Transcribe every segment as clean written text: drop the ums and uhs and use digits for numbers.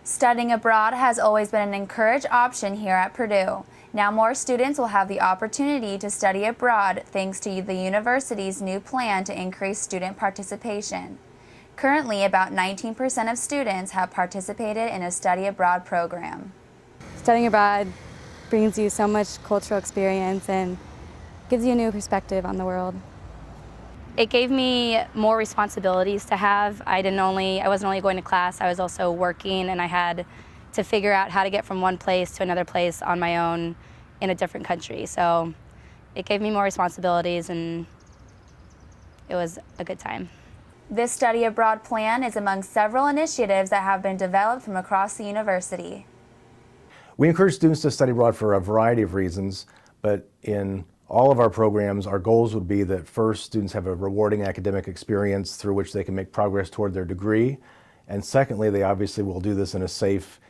Studying abroad has always been an encouraged option here at Purdue. Now more students will have the opportunity to study abroad thanks to the university's new plan to increase student participation. Currently, about 19% of students have participated in a study abroad program. Studying abroad brings you so much cultural experience and gives you a new perspective on the world. It gave me more responsibilities to have. I wasn't only going to class, I was also working, and I had to figure out how to get from one place to another place on my own in a different country. So it gave me more responsibilities, and it was a good time. This study abroad plan is among several initiatives that have been developed from across the university. We encourage students to study abroad for a variety of reasons, but in all of our programs, our goals would be that first, students have a rewarding academic experience through which they can make progress toward their degree. And secondly, they obviously will do this in a safe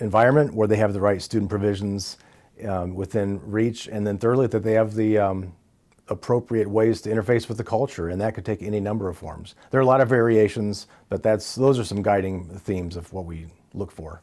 environment where they have the right student provisions within reach. And then thirdly, that they have the appropriate ways to interface with the culture, and that could take any number of forms. There are a lot of variations, but those are some guiding themes of what we look for.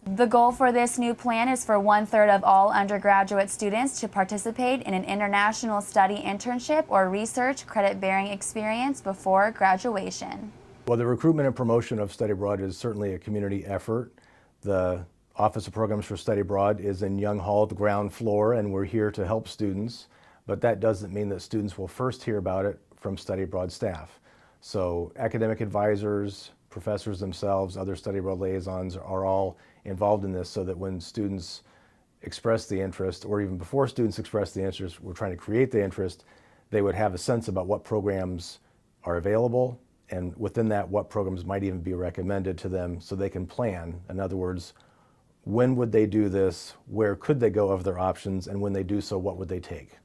The goal for this new plan is for 1/3 of all undergraduate students to participate in an international study internship or research credit-bearing experience before graduation. Well, the recruitment and promotion of study abroad is certainly a community effort. The Office of Programs for Study Abroad is in Young Hall, the ground floor, and we're here to help students. But that doesn't mean that students will first hear about it from study abroad staff. So academic advisors, professors themselves, other study abroad liaisons are all involved in this, so that when students express the interest, or even before students express the interest, we're trying to create the interest, they would have a sense about what programs are available, and within that, what programs might even be recommended to them so they can plan. In other words, when would they do this, where could they go of their options, and when they do so, what would they take?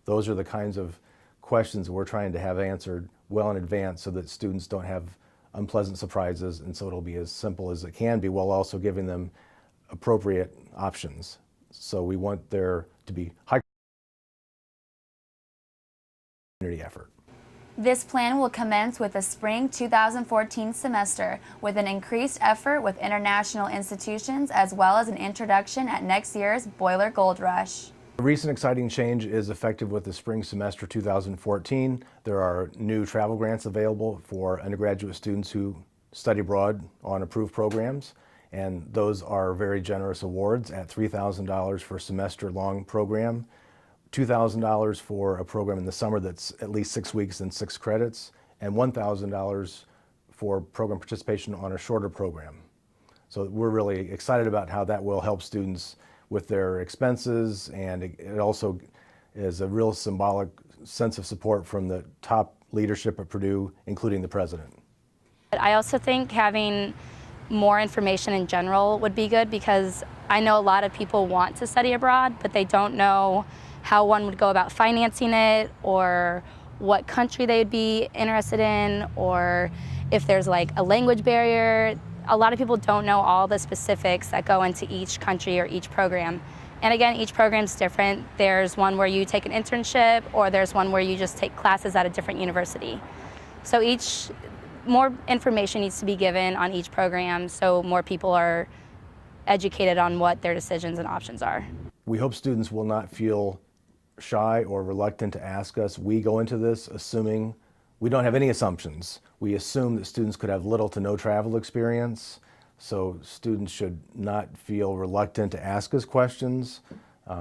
Those are the kinds of questions that we're trying to have answered well in advance so that students don't have unpleasant surprises, and so it'll be as simple as it can be while also giving them appropriate options. So we want there to be high community effort. This plan will commence with the spring 2014 semester with an increased effort with international institutions as well as an introduction at next year's Boiler Gold Rush. A recent exciting change is effective with the spring semester 2014. There are new travel grants available for undergraduate students who study abroad on approved programs, and those are very generous awards at $3,000 for a semester-long program, $2,000 for a program in the summer that's at least 6 weeks and 6 credits, and $1,000 for program participation on a shorter program. So we're really excited about how that will help students with their expenses, and it also is a real symbolic sense of support from the top leadership at Purdue, including the president. I also think having more information in general would be good, because I know a lot of people want to study abroad, but they don't know how one would go about financing it, or what country they would be interested in, or if there's like a language barrier. A lot of people don't know all the specifics that go into each country or each program. And again, each program's different. There's one where you take an internship, or there's one where you just take classes at a different university. So more information needs to be given on each program so more people are educated on what their decisions and options are. We hope students will not feel shy or reluctant to ask us. We go into this assuming we don't have any assumptions. We assume that students could have little to no travel experience, so students should not feel reluctant to ask us questions.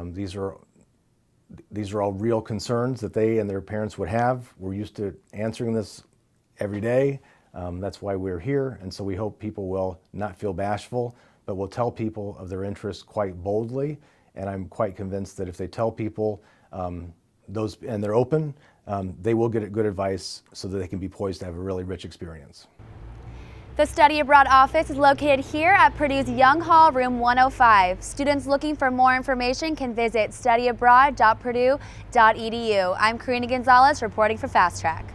These are all real concerns that they and their parents would have. We're used to answering this every day. That's why we're here, and so we hope people will not feel bashful, but will tell people of their interests quite boldly. And I'm quite convinced that if they tell people and they're open, they will get good advice so that they can be poised to have a really rich experience. The Study Abroad office is located here at Purdue's Young Hall, room 105. Students looking for more information can visit studyabroad.purdue.edu. I'm Karina reporting for Fast Track.